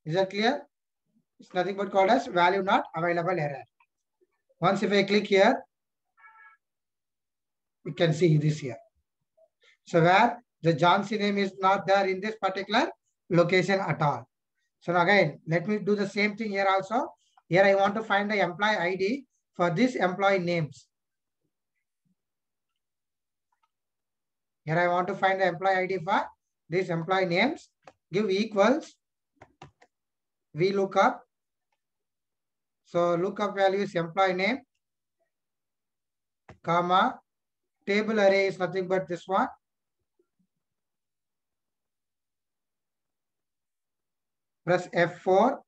Is that clear? It's nothing but called as value not available error. Once if I click here, you can see this here. So where the Jhansi name is not there in this particular location at all. So now again, let me do the same thing here also. Here I want to find the employee ID for this employee names. Here I want to find the employee ID for this employee names. Give equals VLOOKUP. So lookup value is employee name, comma, table array is nothing but this one. Press F4.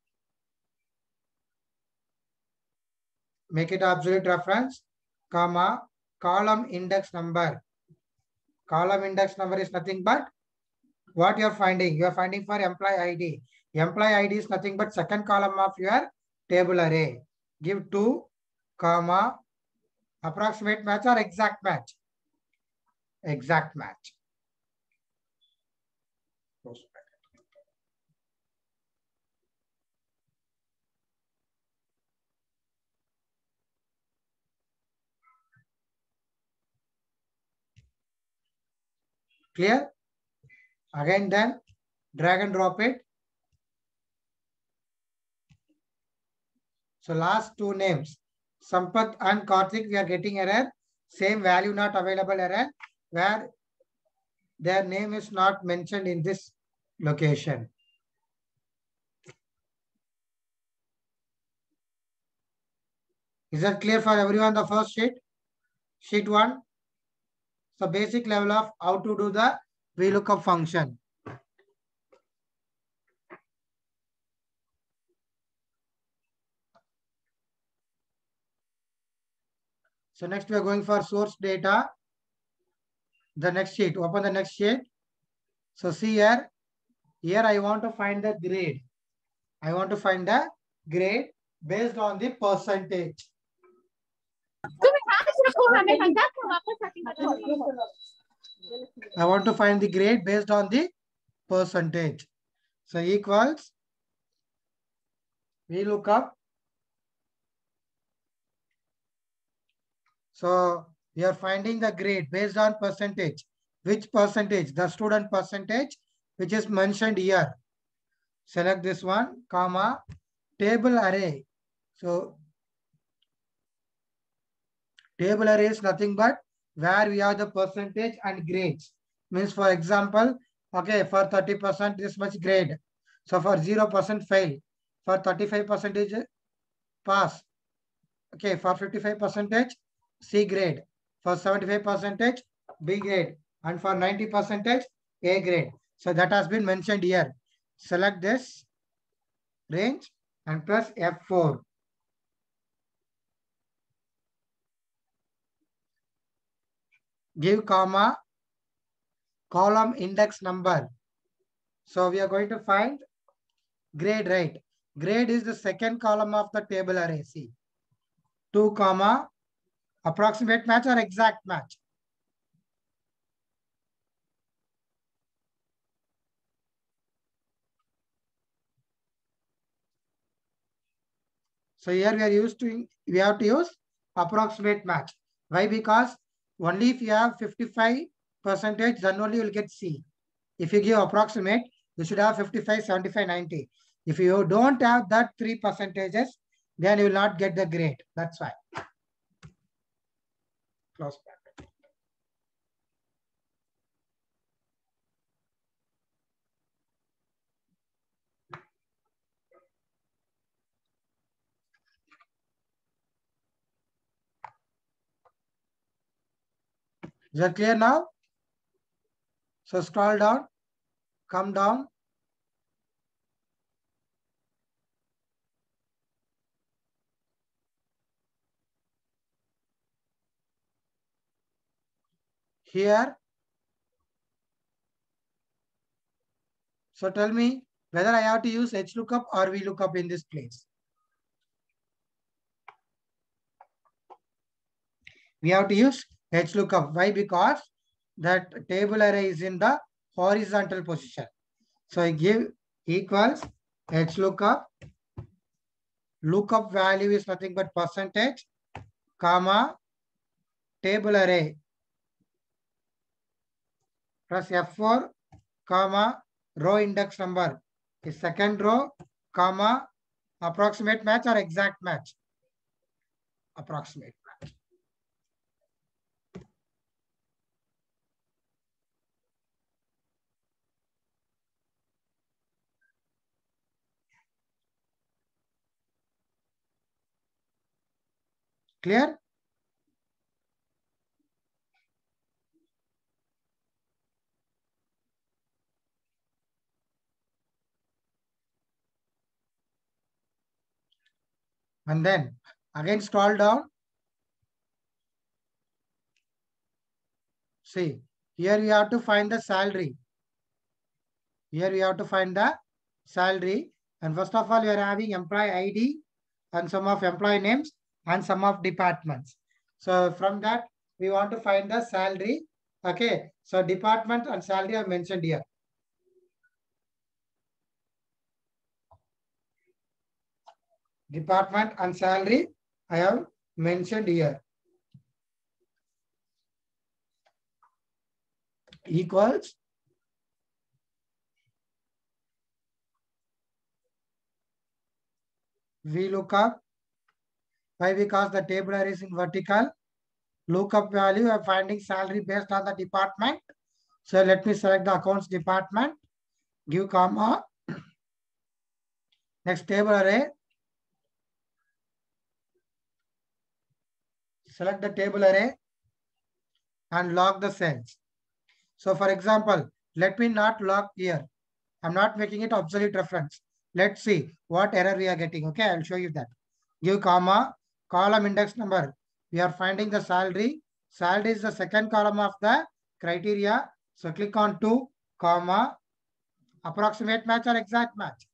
Make it absolute reference, comma, column index number. Column index number is nothing but what you are finding. You are finding for employee ID. Employee ID is nothing but second column of your table array. Give 2, comma, approximate match or exact match. Exact match. Clear? Again then drag and drop it. So last two names, Sampath and Karthik, we are getting error. Same value not available error where their name is not mentioned in this location. Is that clear for everyone? The first sheet, sheet 1. So basic level of how to do the VLOOKUP function. So next we are going for source data. The next sheet, open the next sheet. So see here, here I want to find the grade. I want to find the grade based on the percentage. I want to find the grade based on the percentage. So equals VLOOKUP. So we are finding the grade based on percentage. Which percentage? The student percentage, which is mentioned here. Select this one, comma, table array. So table array is nothing but where we have the percentage and grades. Means for example, okay, for 30% this much grade. So for 0% fail. For 35% pass. Okay, for 55% C grade. For 75% B grade. And for 90% A grade. So that has been mentioned here. Select this range and press F4. Give comma, column index number. So we are going to find grade, right? Grade is the second column of the table array. See, 2 comma, approximate match or exact match. So here we have to use approximate match. Why? Because only if you have 55%, then only you will get C. If you give approximate, you should have 55, 75, 90. If you don't have that 3%, then you will not get the grade. That's why. Close bracket. Is that clear now? So scroll down, come down. Here. So tell me whether I have to use HLOOKUP or VLOOKUP in this place. We have to use HLOOKUP. Why? Because that table array is in the horizontal position. So I give equals HLOOKUP. Lookup value is nothing but percentage, comma, table array plus F4, comma, row index number is second row, comma, approximate match or exact match. Approximate match. Clear? And then again scroll down. See, here we have to find the salary. Here we have to find the salary. And first of all, we are having employee ID and some of employee names and some of departments. So from that, we want to find the salary. Okay. So department and salary are mentioned here. Department and salary I have mentioned here. Equals VLOOKUP. Why? Because the table array is in vertical. Lookup value of finding salary based on the department. So let me select the accounts department. Give comma. Next table array. Select the table array and log the cells. So for example, let me not log here. I'm not making it obsolete reference. Let's see what error we are getting. Okay, I'll show you that. Give comma, column index number. We are finding the salary. Salary is the second column of the criteria. So click on 2, comma, approximate match or exact match.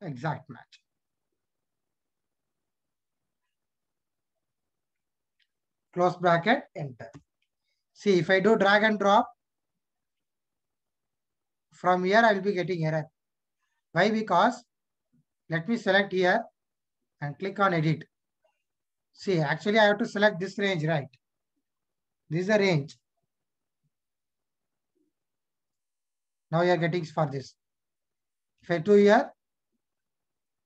Exact match. Close bracket, enter. See, if I do drag and drop, from here I will be getting error. Why? Because let me select here and click on edit. See, actually I have to select this range, right? This is a range. Now you are getting for this. If I do here,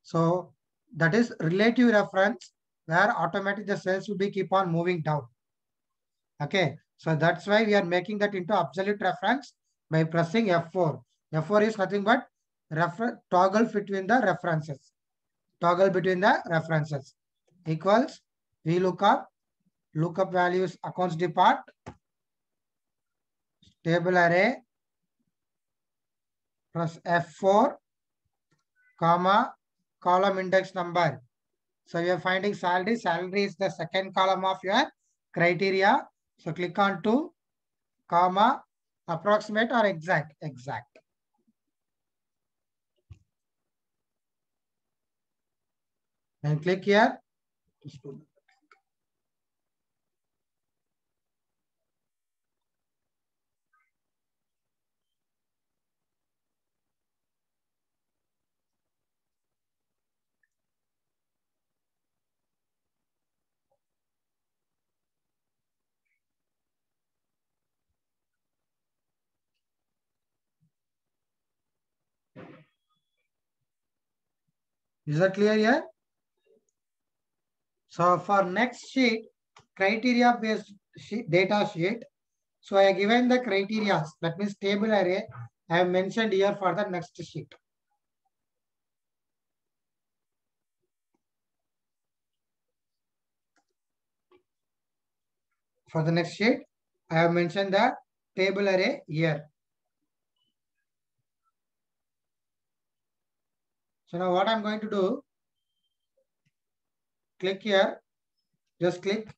so that is relative reference where automatically the cells will be keep on moving down. Okay, so that's why we are making that into absolute reference by pressing F4. F4 is nothing but toggle between the references. Toggle between the references equals VLOOKUP. Lookup values accounts depart. Table array plus F4, comma, column index number. So you are finding salary. Salary is the second column of your criteria. So click on 2, comma, approximate or exact. Exact. And click here. Is that clear here? So for next sheet, criteria based data sheet. So I have given the criteria, that means table array I have mentioned here for the next sheet. For the next sheet, I have mentioned the table array here. So now what I'm going to do, click here, just click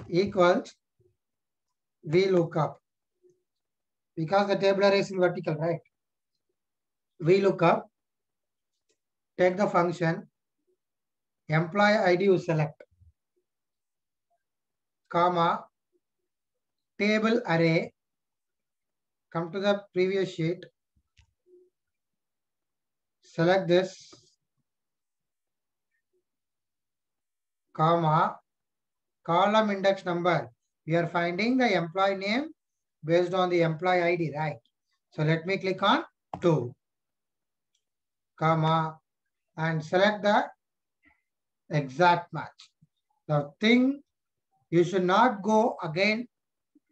equals VLOOKUP. Because the table array is in vertical, right? VLOOKUP, take the function, employee ID you select, comma, table array Come to the previous sheet. Select this, comma, column index number. We are finding the employee name based on the employee ID, right? So let me click on 2, comma, and select the exact match. The thing, you should not go again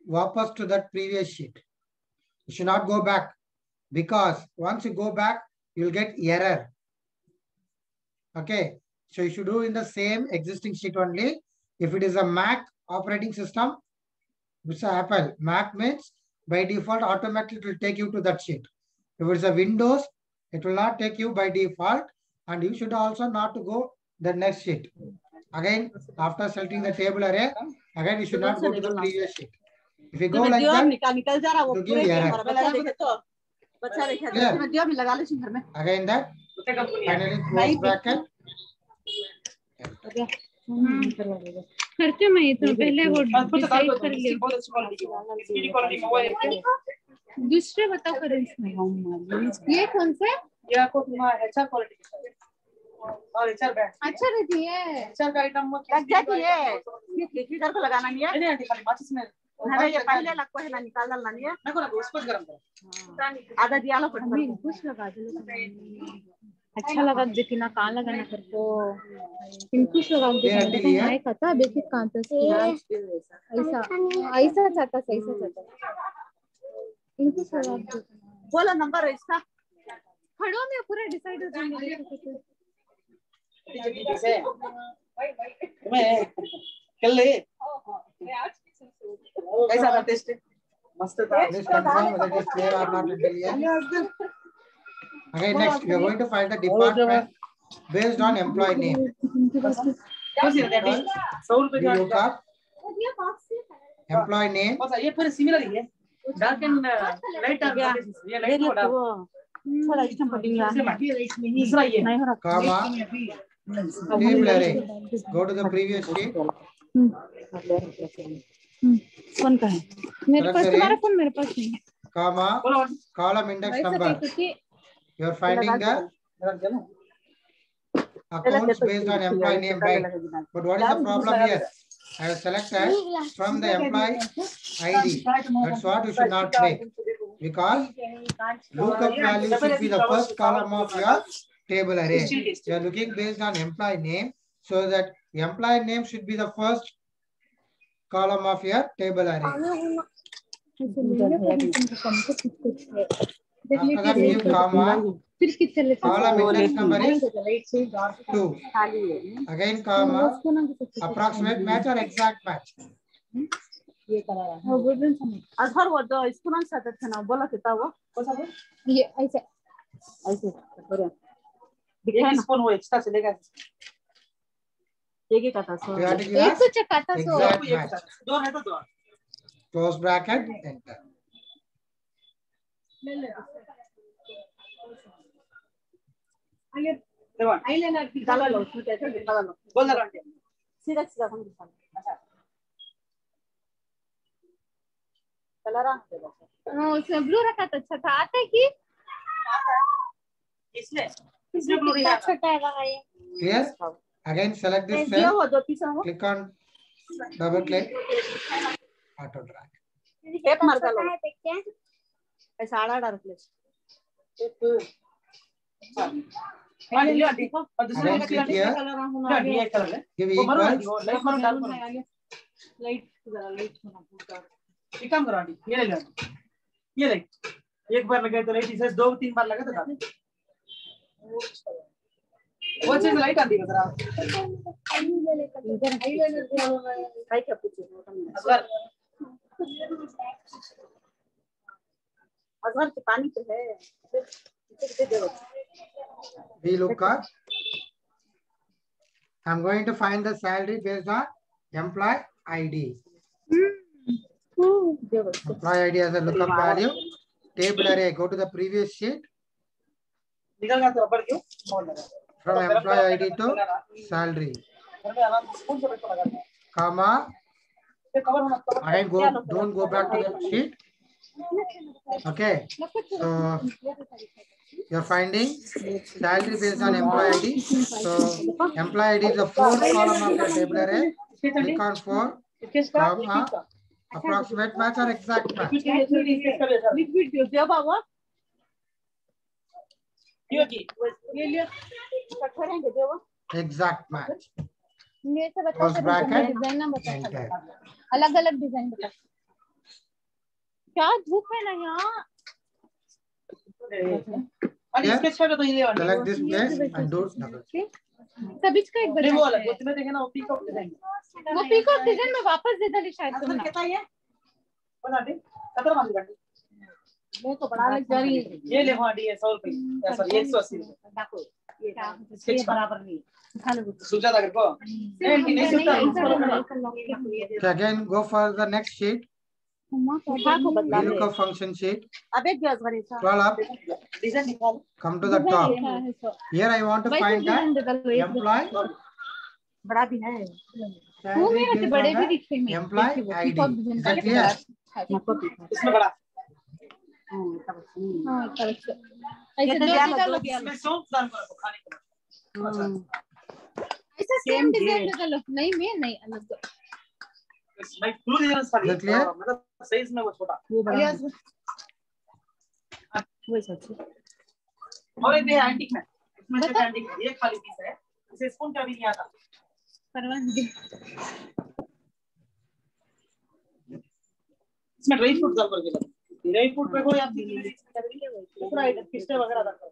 wapas to that previous sheet. You should not go back, because once you go back, you'll get error. Okay, so you should do in the same existing sheet only. If it is a Mac operating system, which is Apple, Mac means by default automatically it will take you to that sheet. If it's a Windows, it will not take you by default, and you should also not to go the next sheet. Again, after selecting the table array, again you should not go to the previous sheet. If you go like that, to give error. Again that, finally close bracket. करते मैं तो पहले वो decide कर लिया दूसरे बताओ करेंस में ये कौन सा ये आपको एचआर क्वालिटी और एचआर बैंड अच्छा रहती है एचआर का आइटम लग जाती है ये इधर को लगाना नहीं है नहीं आंटी खाली माचिस में ना ये पहले लगता है ना निकाल डालना नहीं है ना को उसको गरम करो आधा दिया लो पड़ कुछ लगा दो अच्छा लगा देखी ना कहाँ लगाना कर तो इनको लगा दे नहीं पता बेसिक कहाँ था ऐसा ऐसा चाहता ऐसा चाहता इनको लगा दो बोलो नंबर है इसका खड़ो में पूरा डिसाइड हो जाएंगे मैं कल ले कैसा था टेस्ट मस्त था Please confirm whether it is clear or not until here. Okay, next we are going to find the department based on employee name. We look up employee name. ये फिर सिमिलर ही है डार्क एंड लाइट ये light थोड़ा इसमें पड़ेगा दूसरा ये Comma, table array. Go to the previous sheet. Phone का है मेरे पास तुम्हारा फोन मेरे पास नहीं है Comma, column index number. You are finding the accounts based on employee name, right? But what is the problem here? I have selected from the employee ID. That's what you should not make, because lookup value should be the first column of your table array. You are looking based on employee name, so that the employee name should be the first column of your table array. After that, give comma. Column index number is 2. Again, comma. Approximate match or exact match. ये कराया अधर वो दो इसको ना साथ था ना बोला कितना वो ये ऐसे ऐसे बढ़िया एक स्पून वो एक्स्ट्रा चलेगा एक का था सो एक तो चकाता सो दो है तो दो Close bracket, enter. आइलेना निकाला लो उसमें कैसे निकाला लो बोल रहा हूं सीधा सीधा हम निकाल कलर आ उसमें ब्लू रखा तो अच्छा था आता है कि इसमें ब्लू नहीं आता छोटा है बाबा ये Clear? Again, select this cell. Click on double click. Auto drag. Tape मार दो ऐसा आड़ा डाल ले हाँ लिया देखो और दूसरा Again, click here. ये कलर है Give वो बड़ा equals. लाइट करो डाल करो लाइट जरा लाइट होना पूरा एक काम करो आंटी ये ले लो ये लाइट एक बार लगाए तो लाइट इसे 2-3 बार लगा तो डाल वो चीज लाइट आती है जरा काय क्या पूछो अगर के पानी तो है We look up. I'm going to find the salary based on employee ID. Employee ID has a lookup value. Table array. Go to the previous sheet. निकल गया तो रबर क्यों From employee ID to salary. Comma. Again, don't go back to the sheet. Okay, so you're finding salary based on employee ID. So employee ID is the fourth column of your table array. Click on 4, comma, approximate match or exact match. Exact match. Close bracket, enter. अलग अलग design बता क्या धूप है ना यहाँ Select this place and do double. सभी का एक बड़ा वो पीकॉक डिजाइन में वापस दे डाली शायद तुमने वो तो बड़ा लग जा रही है ये ले वहां डी 100 रुपए सॉरी 180 देखो ये बराबर नहीं सुजा तक को नहीं सुजा Again, go for the next sheet. VLOOKUP function sheet. Scroll up. Come to the top. Here I want to find the employee. बड़ा भी है वो मेरे से बड़े भी दिखते हैं employee ID. Is that clear? इसमें बड़ा हां तब ऐसे दो इसमें सॉस डाल कर खाने के ऐसा सेम डिजाइन निकालो नहीं मैं नहीं अलग भाई ब्लू डिजाइन सारी clear? मतलब साइज में वो छोटा वो बड़ा वो सच और एक है एंटीक में इसमें से एंटीक ये खाली पीस है इसे स्पून का भी नहीं आता परवाह नहीं इसमें ड्राई फ्रूट डाल करके ड्राई फ्रूट पे हो या पूरा पिस्ता वगैरह डाल कर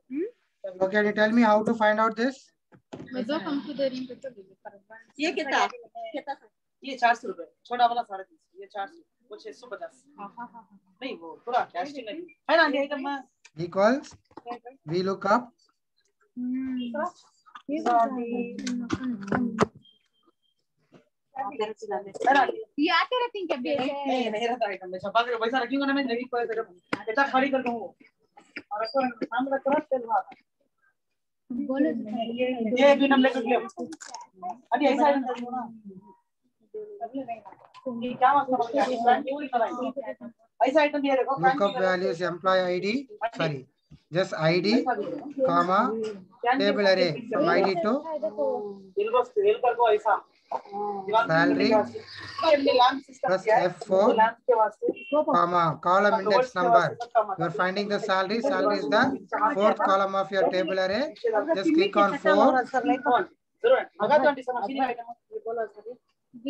Okay, can you tell me how to find out this? मैं दो कम टू देरी पे तो ये कितना ये 400 रुपए छोटा वाला 350 ये 400 वो 650 नहीं वो पूरा कैस्टिंग नहीं है ना ये एकदम Equals VLOOKUP. ये आते रहते हैं क्या नहीं रहता आइटम में छपा के पैसा रखूंगा ना मैं नहीं कोई तेरे इतना खाली कर दूंगा और रेस्टोरेंट नाम रख रहा तेल भात बोलो ये भी नाम लेकर ले अभी ऐसा आइटम कर दो ना ये क्या मतलब है ऐसा आइटम दिया देखो Lookup values employee ID. Sorry, just ID, comma, table array from ID to bill को ऐसा salary plus F4, comma, column index number. You are finding the salary. Salary is the fourth column of your table array. Just click on 4.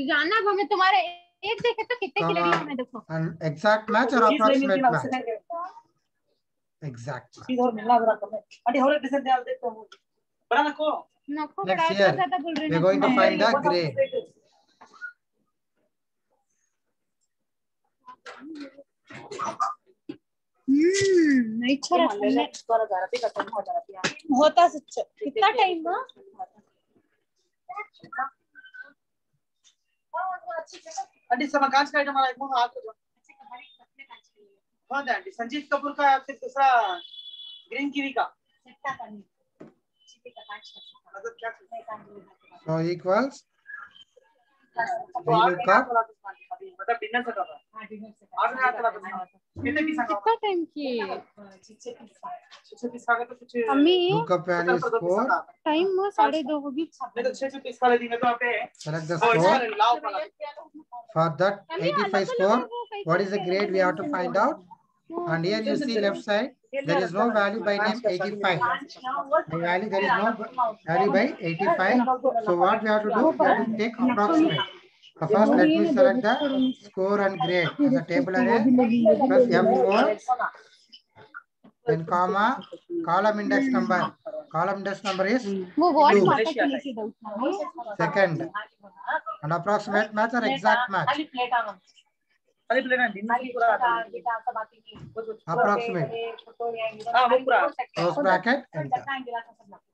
जाना हमें तुम्हारे एक देखे तो कितने की लड़ी हमें देखो An exact match or approximate match? Exact match. नको Next बड़ा here, ज्यादा बोल रहे we are going to find the grade. नहीं छोड़ा होता सच कितना टाइम हुआ आंटी सब कांच का आइटम वाला एक हाथ को हाँ आंटी संजीव कपूर का फिर दूसरा ग्रीन कीवी का So equals VLOOKUP. मतलब डिनर से कर रहा है ऑर्डर आता था कितने पीस कितना टाइम की 6 पीस का तो कुछ अम्मी Lookup value score. टाइम हुआ 2:30 होगी नहीं तो 6 पीस वाले दिन तो आपे Select the score. For that 85 score, what is the grade we have to find out? And here you see left side, there is no value by name 85. The value, there is no value by 85. So what we have to do? We have to take approximate. So first, let me select the score and grade as a table array plus F4, then comma, column index number. Column index number is वो what 2. माता के लिए doubt था Second, an approximate match or exact match? खाली plate है दिन की पूरा Approximate. हां वो पूरा Close bracket, enter.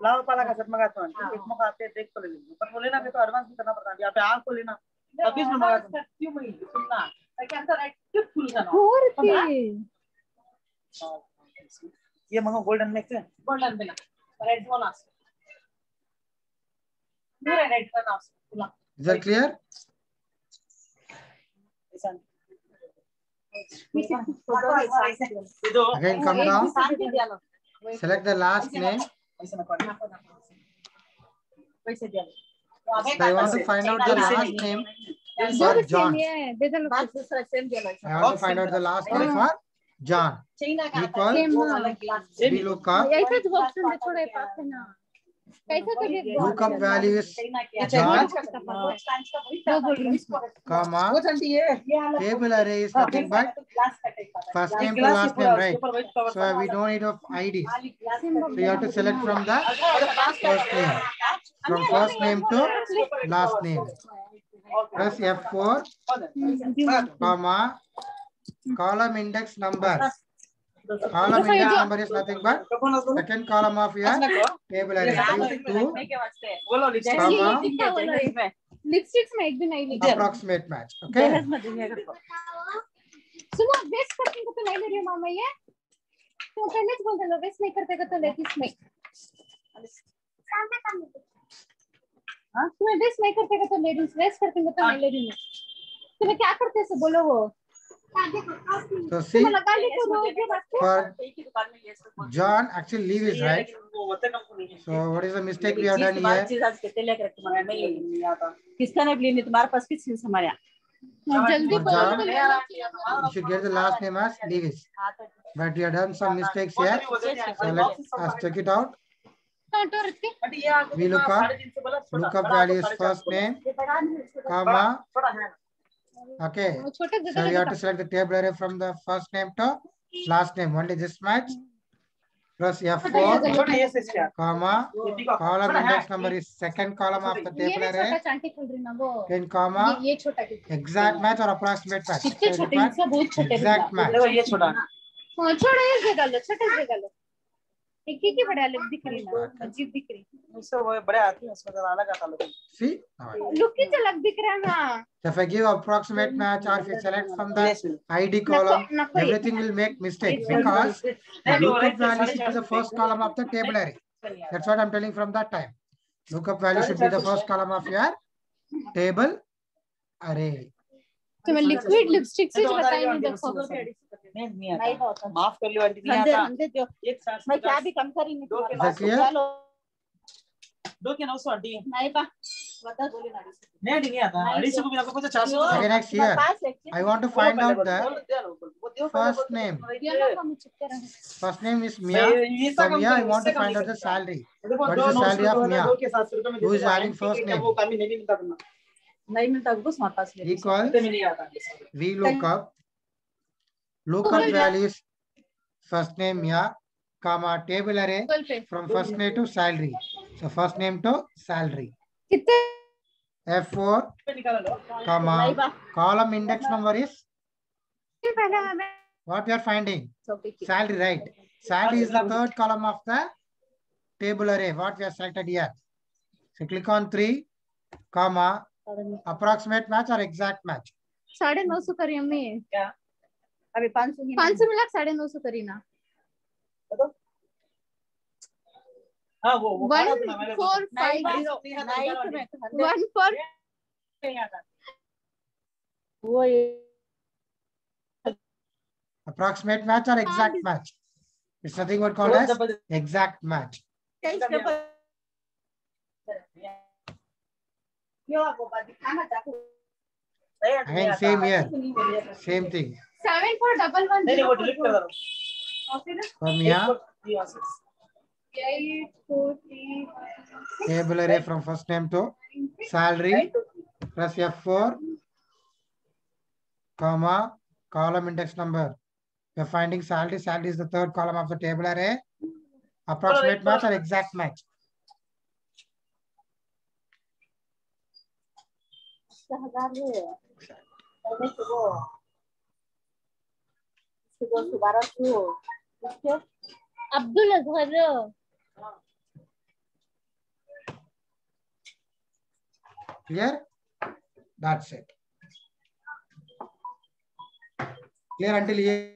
लाव पाला का सब मंगाता हूं एक मौका आते देख को ले लेंगे पर बोले ना कि तो एडवांस भी करना पड़ता है यहां पे आंख को लेना 26 में मंगाता हूं क्यों मैं सुनना I can sir right full करना और ये मंगो गोल्डन में से गोल्डन बिना रेड बोनस पूरा रेड करना Is that clear? Again, come down. Select the last name. So I want to find out the last name for John. I want to find out the last name for John. Equal. We look up. Lookup value is John, comma, table array is nothing but first name to last name, right? So we don't need of IDs. So you have to select from the first name. From first name to last name. Press F4, comma, column index number. Column index number is nothing but second column of your table array. 2, comma, approximate match. Okay. सुनो waste करने को तो नहीं ले रही हूँ मामा ये तो पहले बोल दो वेस्ट नहीं करते का तो लेती इसमें हाँ तुम्हें वेस्ट नहीं करते का तो ले रही वेस्ट करते का तो नहीं ले रही तुम्हें क्या करते से बोलो वो So see, for John, actually leave is right. So what is the mistake we have done here? जल्दी John, you should get the last name as Lewis. But we have done some mistakes here. So let us check it out. We look up value is first name, comma. Okay. So you have to select the table array from the first name to last name. Only this match. Press F4, comma, column index number is second column of the table array. Then comma, exact match or approximate match. Exact match. एक ही बड़ा अलग दिख रही ना अजीब दिख रही उससे वो बड़े आती है उसमें तो अलग आता है see look ही अलग दिख रहा है ना so if I give approximate match or if you select from the ID column everything will make mistake because the lookup value should be the first column of the table array. That's what I'm telling from that time. Lookup value should be the first column of your table array. तो मैं liquid lipstick से बताइए देखो नहीं माफ कर लो aunty नहीं आता एक साथ मैं क्या भी कम करी नहीं दो के 900 आंटी नहीं पा बता बोले ना नहीं आता अड़ीस को भी आपको कुछ 400 okay next here I want to find out the first name is Mia. So Mia I want to find out the salary. What is the salary of Mia? Who is having first name? नहीं मिलता बस हमारे पास equal we look up values first name Mia, comma table array from first name to salary. So first name to salary. F4, comma column index number is what we are finding? Salary, right? Salary is the third column of the table array. What we have selected here. So click on 3, comma approximate match or exact match. 950 करी अम्मी क्या अभी 500 मिला 950 करी ना हाँ वो 1450 1 पर वो approximate match or exact match. It's nothing but called as exact match. Again, same here. Same thing. 7411 from here. Table array from first name to salary. Press F4, comma column index number. You're finding salary. Salary is the third column of the table array. Approximate match or exact match. Abdul Azhar. Clear? That's it. Clear until here?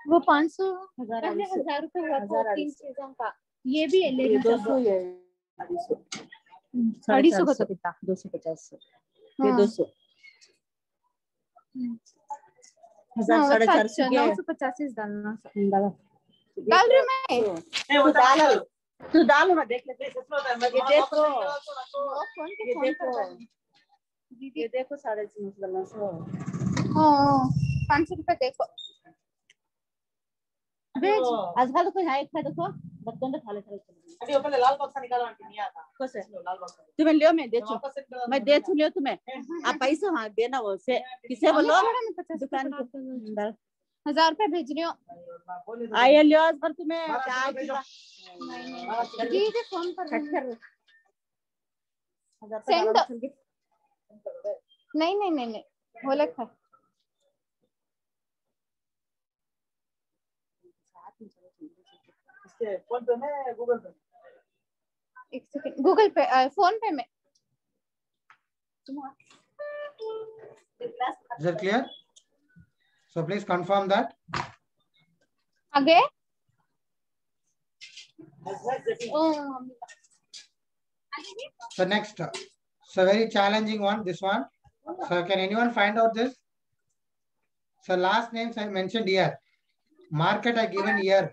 वो 500,000 रुपए हुआ था 3 चीजों का ये भी ले 200 है 250 का तो कितना 250 ये 200 450 950 डालना डाल रही मैं तू डालो ना देख लेते ये देखो 350 डालना 500 रुपए देखो आजकल कोई है देखो बच्चों ने खा लेते अभी ऊपर लाल बक्सा निकालो आंटी नहीं आता कैसे लाल बक्सा तुम्हें लियो मैं दे दूं मैं दे दूं लियो तुम्हें आप पैसा हां देना वो से किसे बोलो दुकान को 1000 रुपए भेज रही हूँ आया लियो आज पर तुम्हें क्या दीदी फोन पर सेंड नहीं वो लिखा फोन पे में गूगल पे एक सेकंड गूगल पे फोन पे में Is that clear? So please confirm that. आगे So next, so very challenging one, this one. So can anyone find out this? So last names I mentioned here. Market I given here.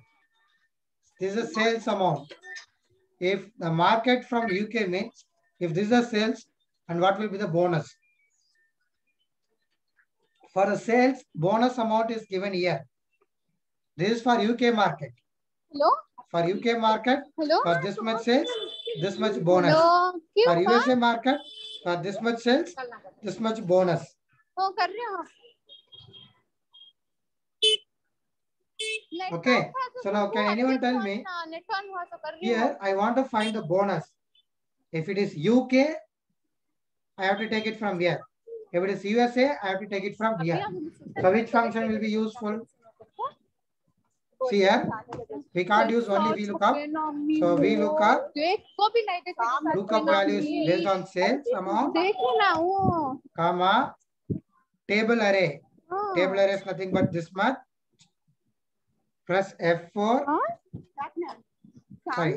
This is a sales amount. If the market from UK means, if this is a sales, and what will be the bonus? For the sales, bonus amount is given here. This is for UK market. Hello? For UK market, Hello? for this much sales, this much bonus. Hello? For USA market, for this much sales, this much bonus. कर रही हूँ Okay, so now can anyone tell me, here I want to find the bonus. If it is UK, I have to take it from here. If it is USA, I have to take it from here. So which function will be useful? See here, we can't use only VLOOKUP. So lookup values based on sales amount, comma, table array. Table array is nothing but this much. Press F4. Sorry,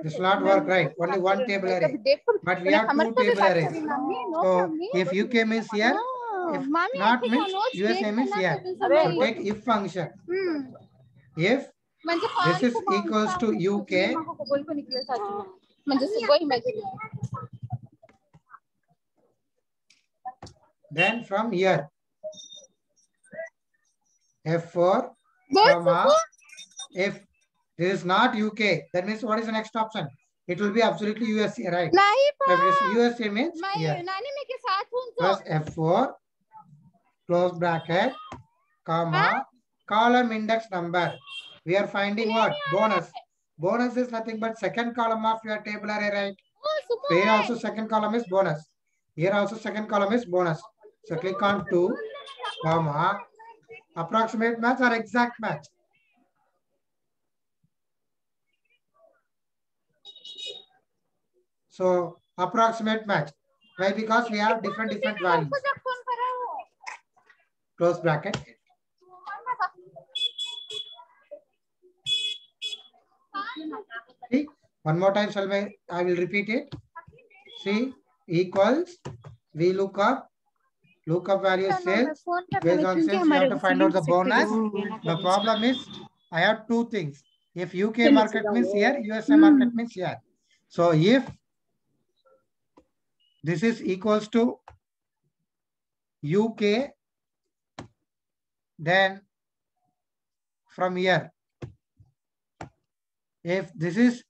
this will not work right. Only one table array. But we have two table arrays. So if UK means here, if not means USA means here. So take if function. If this is equals to UK, then from here, F4, comma, if this is not UK, that means what is the next option? It will be absolutely USA, right? So if it is USA means here. Plus F4, close bracket, comma, column index number. We are finding what? Bonus. Bonus is nothing but second column of your table array, right? So here also second column is bonus. Here also second column is bonus. So click on 2, comma, approximate match or exact match. So approximate match. Why? Because we have different values. Close bracket. See, one more time, I will repeat it. See, equals VLOOKUP. Lookup value is sales. Based on sales, you have to find out the bonus. The problem is, I have two things. If UK market means here, USA market means here. So if this is equals to UK, then from here, if this is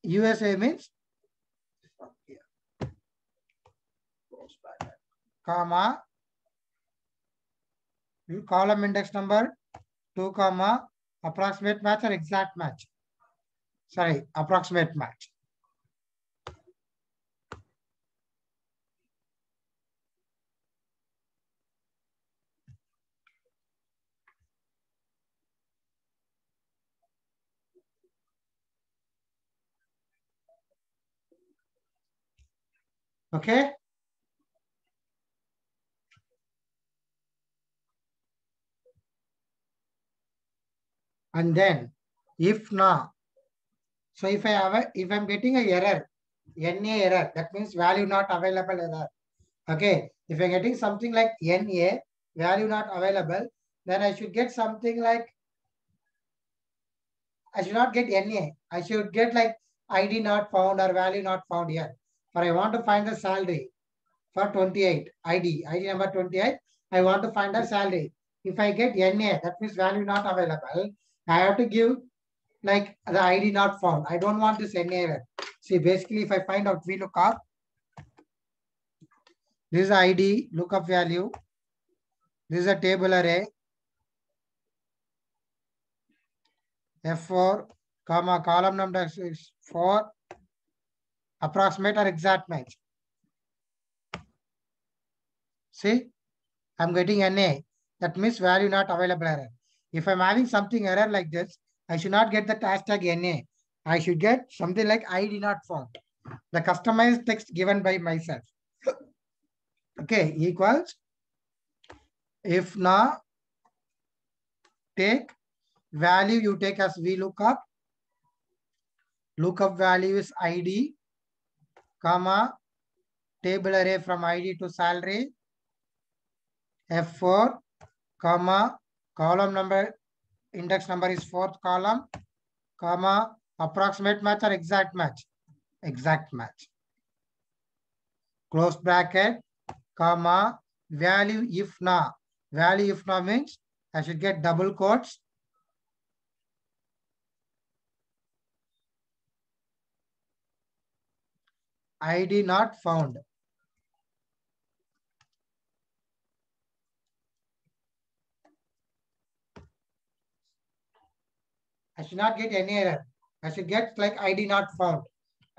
USA means, comma, column index number 2, comma, approximate match or exact match. Sorry, approximate match. Okay. And then if now, so if I'm getting a error, NA error, that means value not available error. Okay. If I'm getting something like NA, value not available, then I should get something like, I should not get NA. I should get like ID not found or value not found here. But I want to find the salary for 28, ID number 28. I want to find the salary. If I get NA, that means value not available. I have to give like the ID not found. I don't want this NA error. See, basically, if I find out VLOOKUP, this is ID, lookup value. This is a table array. F4, comma, column number is 4, approximate or exact match. See, I'm getting NA. That means value not available error. If I'm having something error like this, I should not get the hashtag NA. I should get something like ID not found. The customized text given by myself. Okay, equals if now take value you take as VLOOKUP. Lookup value is ID, comma, table array from ID to salary. F4, comma, column number, index number is 4th column, comma, approximate match or exact match? Exact match. Close bracket, comma, value if na. Value if na means I should get double quotes. ID not found. I should not get any error. I should get like ID not found.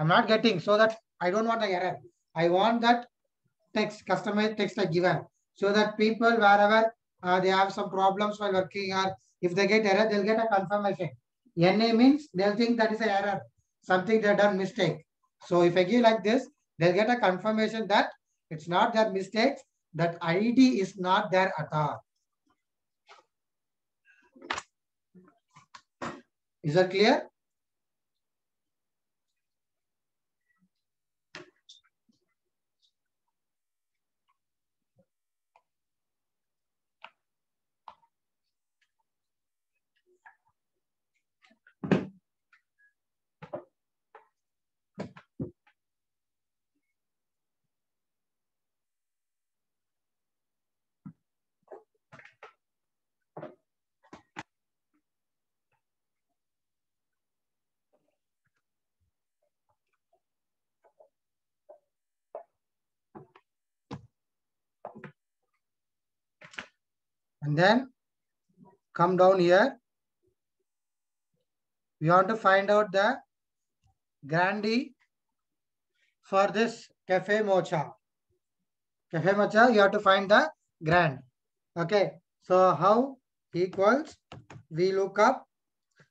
I'm not getting, so that I don't want the error. I want that text, customized text I given, so that people wherever they have some problems while working, or if they get error, they'll get a confirmation. NA means they'll think that is an error, something they've done mistake. So if I give like this, they'll get a confirmation that it's not their mistakes, that ID is not there at all. Is that clear? And then come down here. We want to find out the grandee for this cafe mocha. Cafe mocha, you have to find the grand. Okay. So how equals VLOOKUP.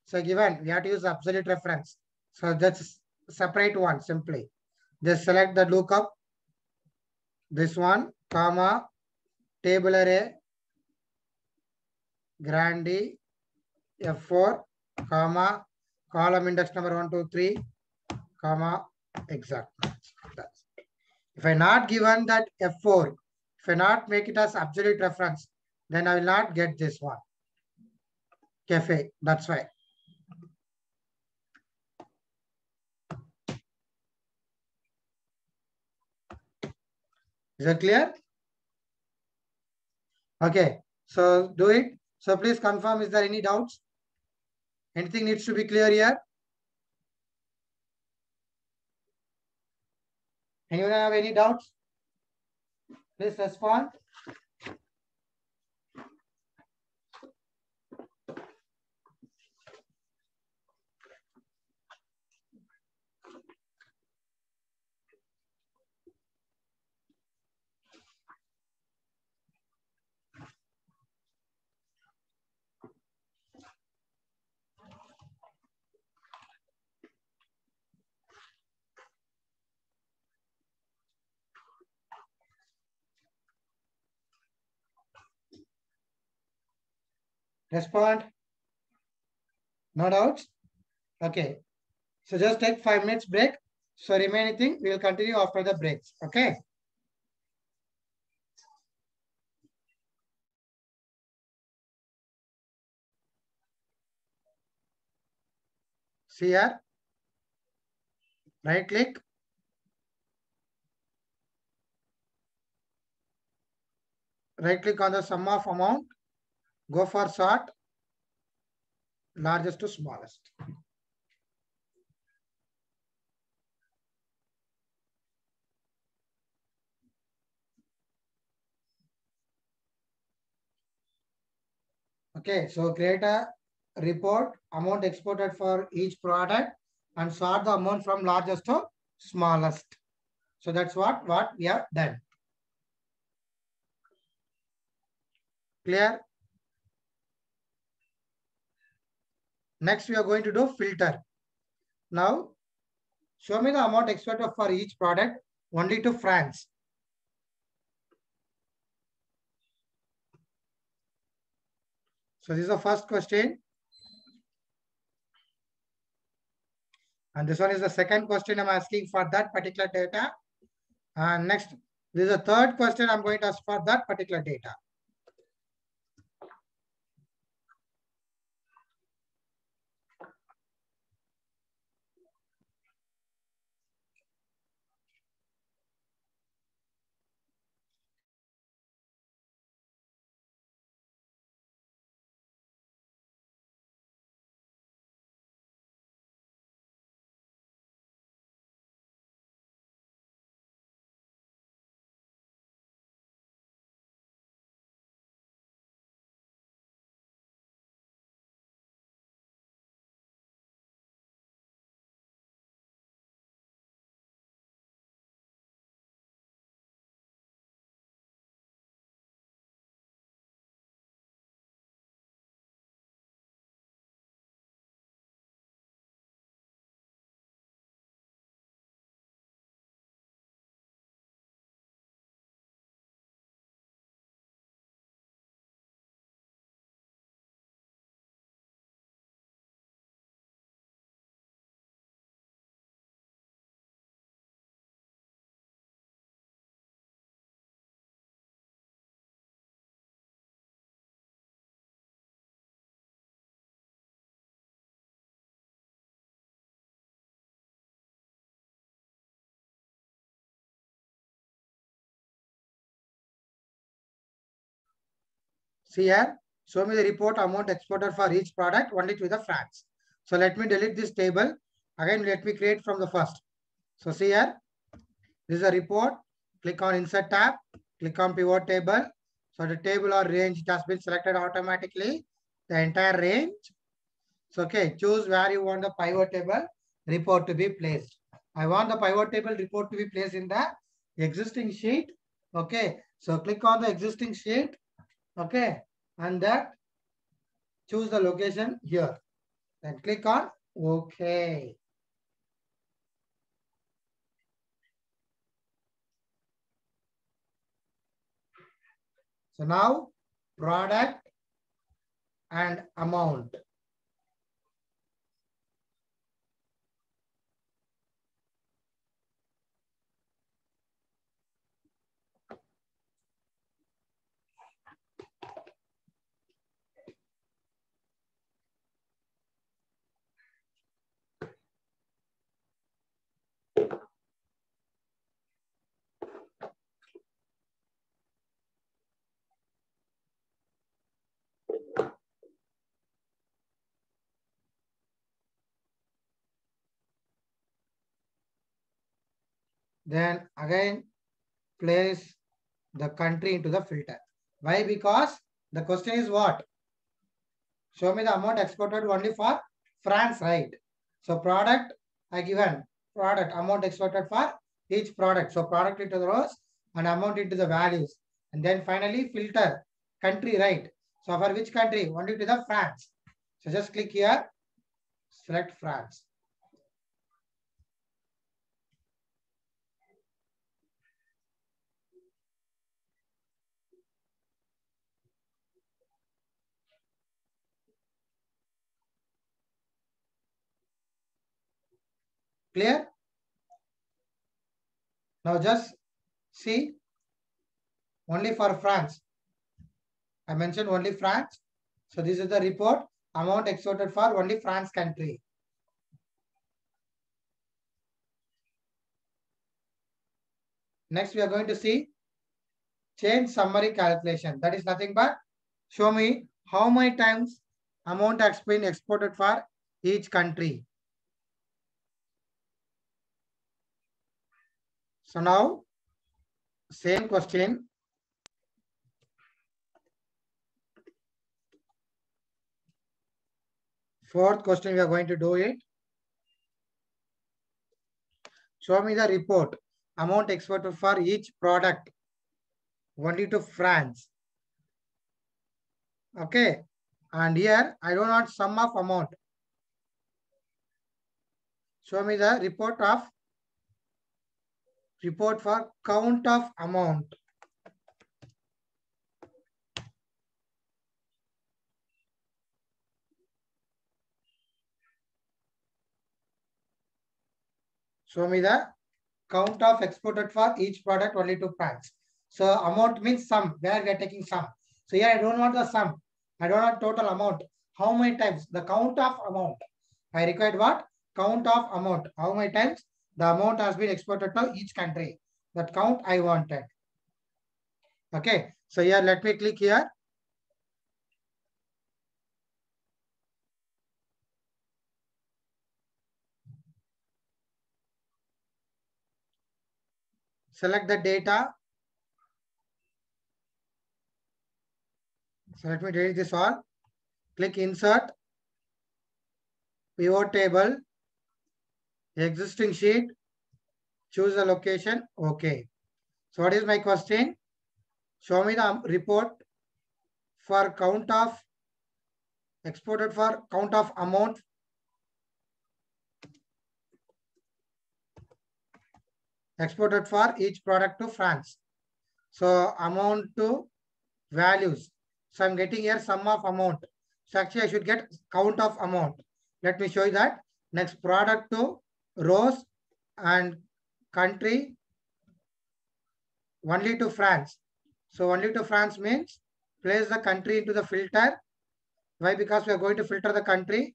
So given we have to use absolute reference. So that's separate one simply. Just select the lookup. This one, comma, table array, grandee, F4, comma, column index number 1, 2, 3, comma, exact match. If I not given that F4, if I not make it as absolute reference, then I will not get this one. Cafe, that's why. Is that clear? Okay, so do it. So please confirm, is there any doubts? Anything needs to be clear here? Anyone have any doubts? Please respond. Respond. No doubts? Okay. So just take 5 minutes break. So remaining thing, we will continue after the breaks. Okay. See here, right click. Right click on the sum of amount. Go for sort, largest to smallest. Okay, so create a report, amount exported for each product, and sort the amount from largest to smallest. So that's what we have done. Clear? Next, we are going to do filter. Now, show me the amount exported for each product only to France. So this is the first question. And this one is the second question I'm asking for that particular data. And next, this is the third question I'm going to ask for that particular data. See here, show me the report amount exported for each product only to the France. So let me delete this table. Again, let me create from the first. So see here, this is a report. Click on insert tab, click on pivot table. So the table or range has been selected automatically, the entire range. So okay, choose where you want the pivot table report to be placed. I want the pivot table report to be placed in the existing sheet. Okay, so click on the existing sheet. Okay, and that choose the location here. Then click on OK. So now product and amount. Then again place the country into the filter. Why? Because the question is what? Show me the amount exported only for France, right? So product, I given product amount exported for each product. So product into the rows and amount into the values. And then finally filter country, right? So for which country? Only to the France. So just click here, select France. Clear? Now just see only for France. I mentioned only France. So this is the report amount exported for only France country. Next, we are going to see change summary calculation. That is nothing but show me how many times amount has been exported for each country. So now, same question. Fourth question, we are going to do it. Show me the report. Amount exported for each product. Only to France. Okay. And here, I do not sum of amount. Show me the report for count of amount. Show me the count of exported for each product only to France. So amount means sum, where we are taking sum. So here I don't want the sum. I don't want total amount. How many times? The count of amount. I required what? Count of amount. How many times the amount has been exported to each country. That count I wanted. Okay. So here let me click here. Select the data. So let me delete this all. Click insert. Pivot table. Existing sheet. Choose the location. Okay. So what is my question? Show me the report for count of exported for count of amount. Exported for each product to France. So amount to values. So I'm getting here sum of amount. So actually I should get count of amount. Let me show you that. Next product to rows and country only to France. So only to France means place the country into the filter. Why? Because we are going to filter the country.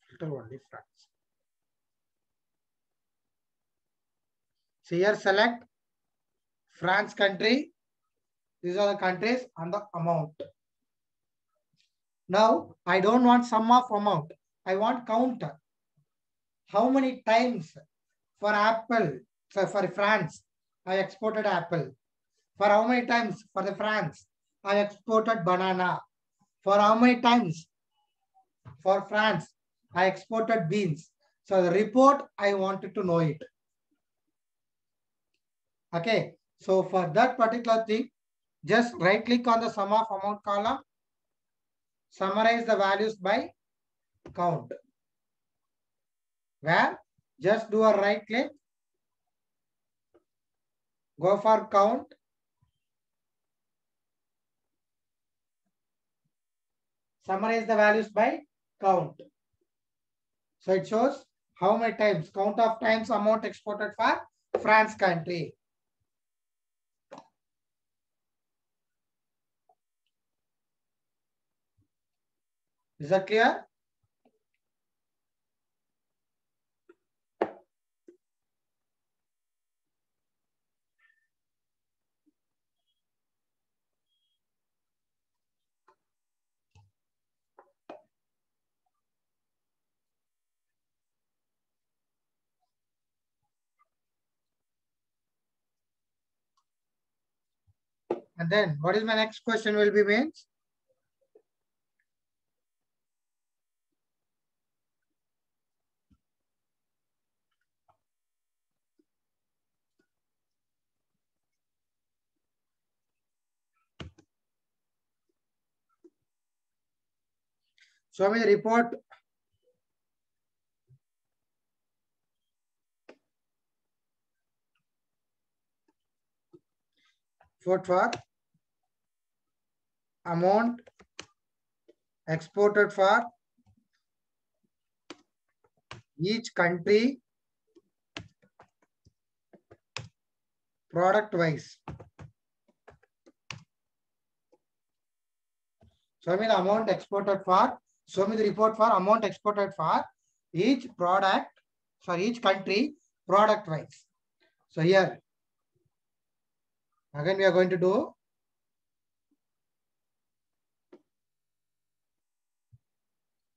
Filter only France. So here select France country. These are the countries and the amount. Now I don't want sum of amount. I want count. How many times for apple? So for France, I exported apple. For how many times for the France, I exported banana. For how many times for France, I exported beans. So the report, I wanted to know it. Okay. So for that particular thing, just right click on the sum of amount column. Summarize the values by count. Where just do a right click. Go for count. Summarize the values by count. So it shows how many times, count of times amount exported for France country. Is that clear? And then what is my next question will be means? Show me the report. For amount exported for each country product wise. Show me the amount exported for. Show me the report for amount exported for each product for each country product wise. So here, again we are going to do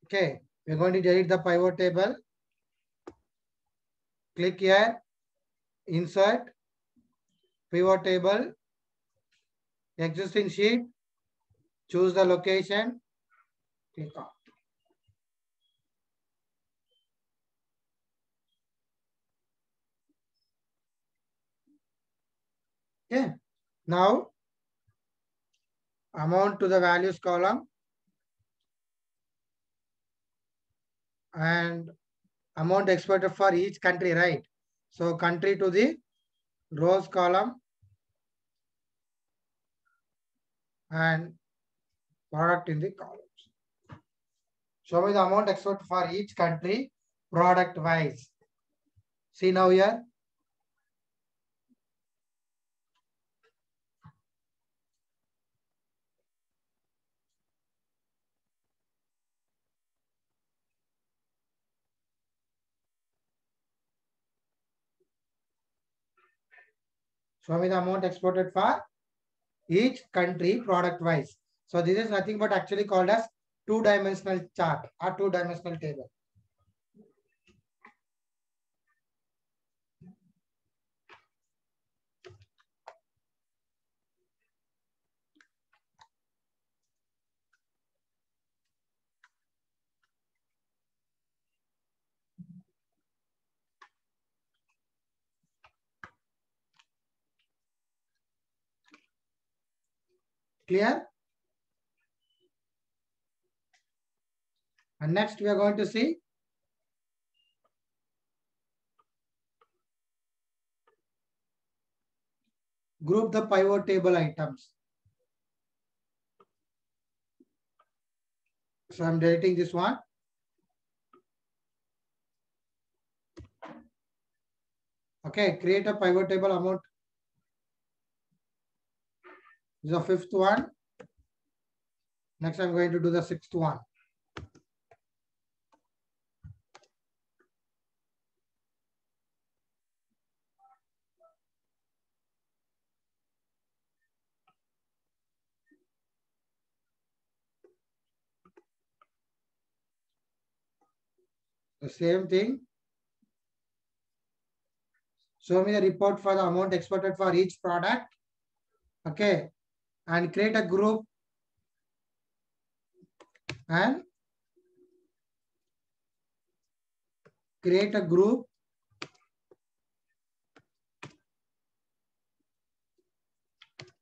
okay, we are going to delete the pivot table. Click here, insert, pivot table, existing sheet, choose the location, click on. Okay, now amount to the values column and amount exported for each country, right? So country to the rows column and product in the columns. Show me the amount exported for each country product wise. See now here. Show me the amount exported for each country product wise. So this is nothing but actually called as two-dimensional chart or two-dimensional table. Clear? And next we are going to see group the pivot table items. So I'm deleting this one. Okay, create a pivot table amount. This is the fifth one. Next I'm going to do the sixth one. The same thing. Show me the report for the amount exported for each product. Okay. And create a group and create a group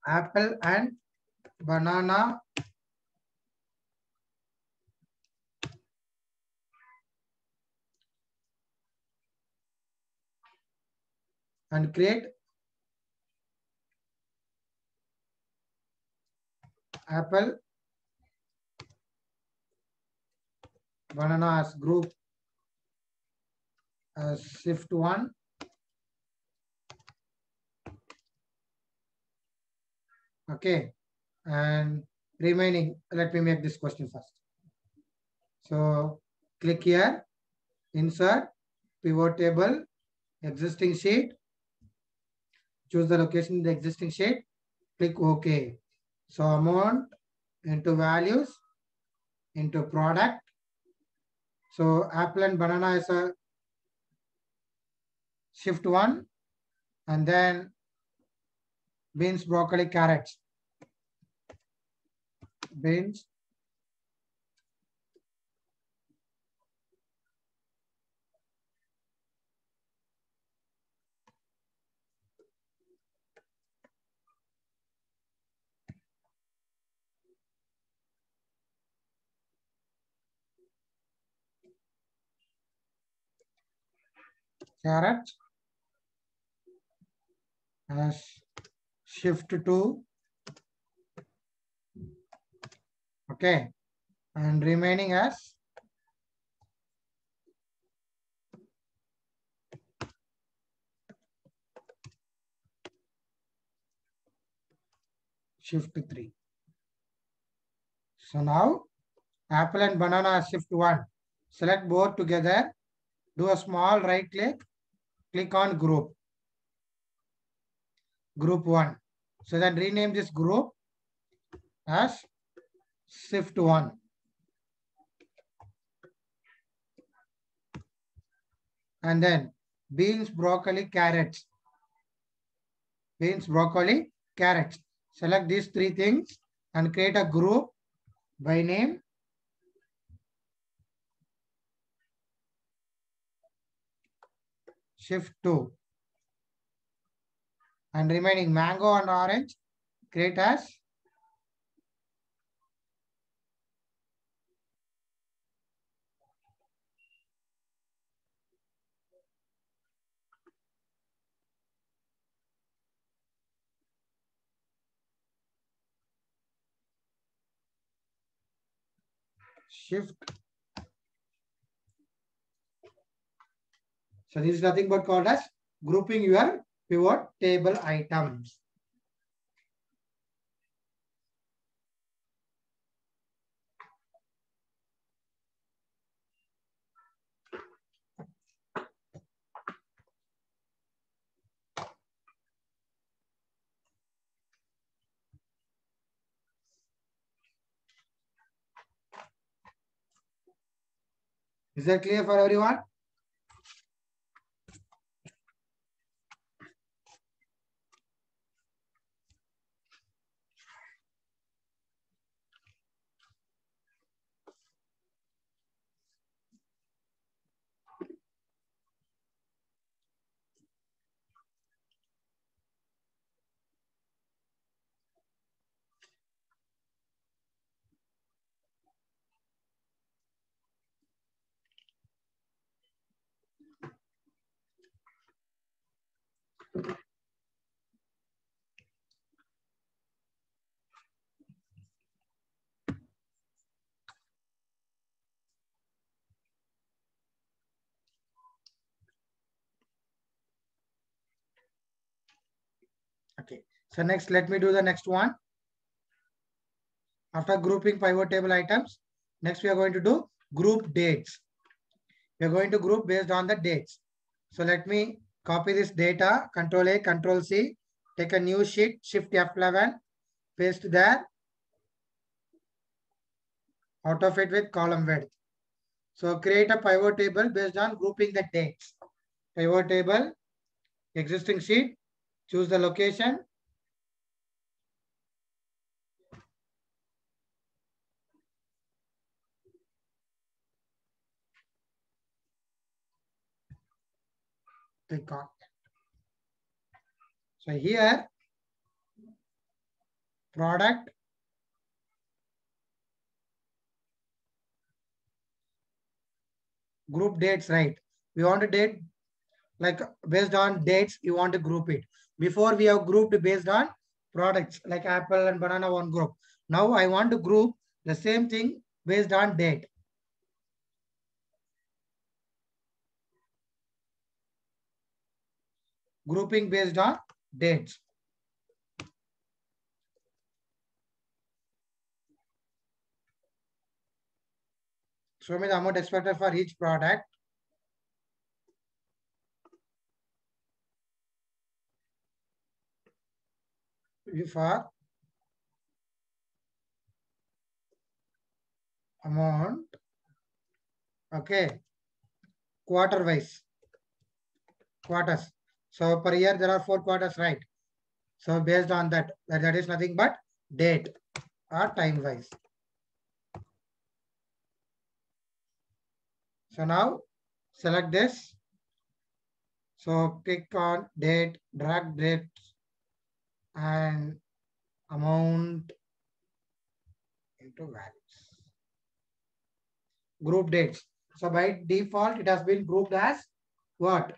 apple and banana and create apple banana as group as shift one. Okay, and remaining, let me make this question first. So click here, insert, pivot table, existing sheet, choose the location in the existing sheet, click OK. So amount into values, into product. So apple and banana is a shift one, and then beans, broccoli, carrots. Beans, carrot as shift 2. Okay, and remaining as shift 3. So now apple and banana as shift 1. Select both together Do a small right click, click on group, group 1. So then rename this group as shift 1. And then beans, broccoli, carrots. Beans, broccoli, carrots. Select these three things and create a group by name. Shift 2. And remaining mango and orange, create as shift. So this is nothing but called as grouping your pivot table items. Is that clear for everyone? Okay. So next, let me do the next one. After grouping pivot table items, next we are going to do group dates. We are going to group based on the dates. So let me copy this data, Control A, Control C, take a new sheet, Shift F11, paste there, out of it with column width. So create a pivot table based on grouping the dates. Pivot table, existing sheet, choose the location. Click on. So here, product, group dates, right? We want to date like based on dates, you want to group it. Before we have grouped based on products like apple and banana one group. Now I want to group the same thing based on date. Grouping based on dates. Show me the amount expected for each product. For amount, okay, quarter wise, quarters. So per year there are 4 quarters, right? So based on that, that is nothing but date or time wise. So now select this. So click on date, drag date and amount into values. Group dates. So by default, it has been grouped as what?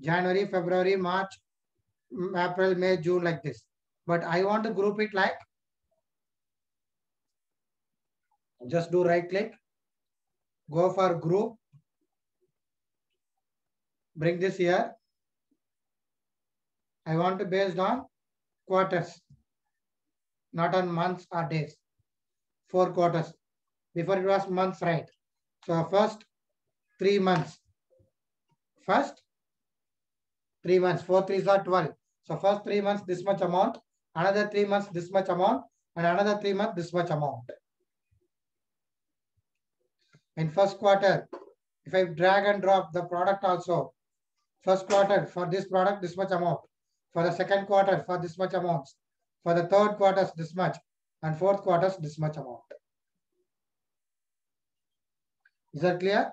January, February, March, April, May, June, like this. But I want to group it like, just do right click, go for group, bring this here. I want to based on quarters, not on months or days. 4 quarters. Before it was months, right? So first 3 months. First 3 months, 4 3s are 12. So first 3 months this much amount, another 3 months this much amount, and another 3 months this much amount. In first quarter, if I drag and drop the product also, first quarter for this product this much amount, for the second quarter for this much amount, for the third quarter this much, and fourth quarter this much amount. Is that clear?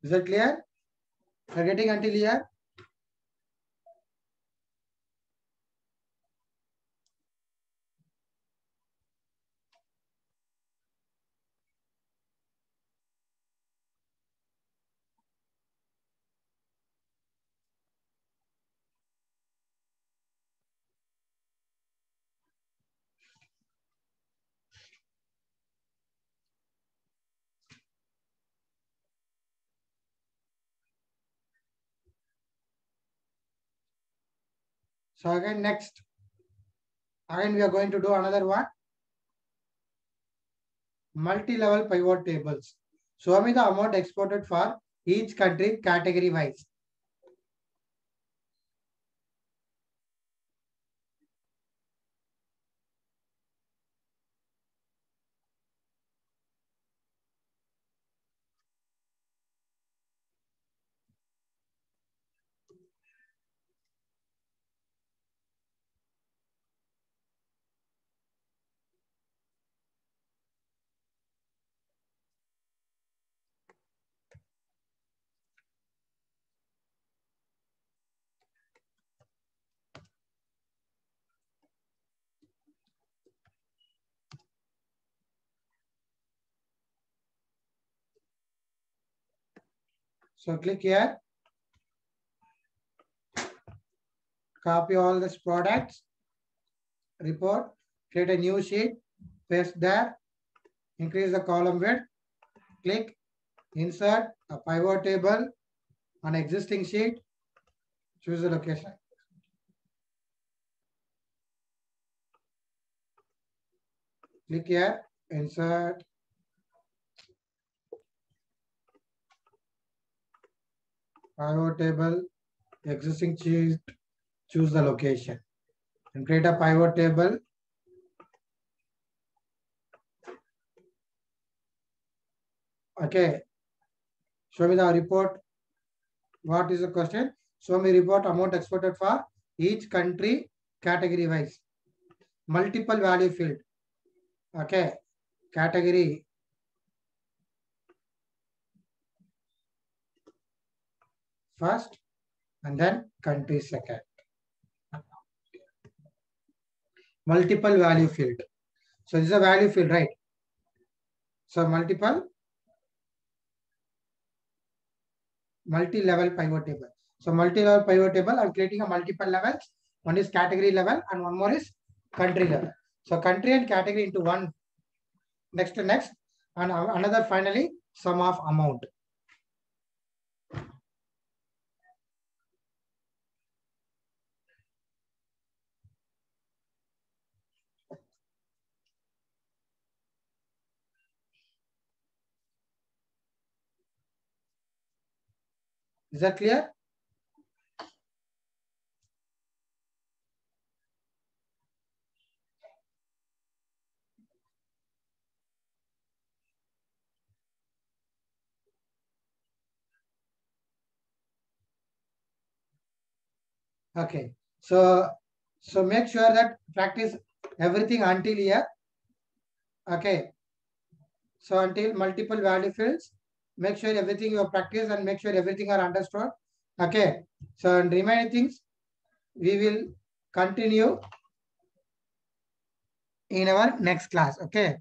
Is that clear? Are you getting until here? So again next, again we are going to do another one. Multi-level pivot tables. Show me the amount exported for each country category wise. So click here, copy all these products, report, create a new sheet, paste there, increase the column width, click, insert a pivot table on existing sheet, choose the location. Click here, insert, pivot table, existing sheet, choose the location and create a pivot table. Okay, show me the report. What is the question? Show me report amount exported for each country category wise. Multiple value field. Okay, category. First and then country second. Multiple value field. So this is a value field, right? So multi-level pivot table. So multi-level pivot table, I'm creating a multiple levels. One is category level and one more is country level. So country and category into one. Next to next. And another finally, sum of amount. Is that clear? Okay. So make sure that practice everything until here. Okay. So until multiple value fields, make sure everything you practice and make sure everything are understood. Okay. So and remaining things, we will continue in our next class. Okay.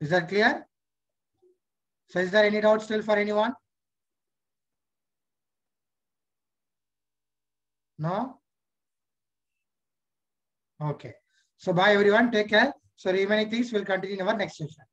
Is that clear? So is there any doubt still for anyone? No? Okay. So bye everyone. Take care. So remaining things will continue in our next session.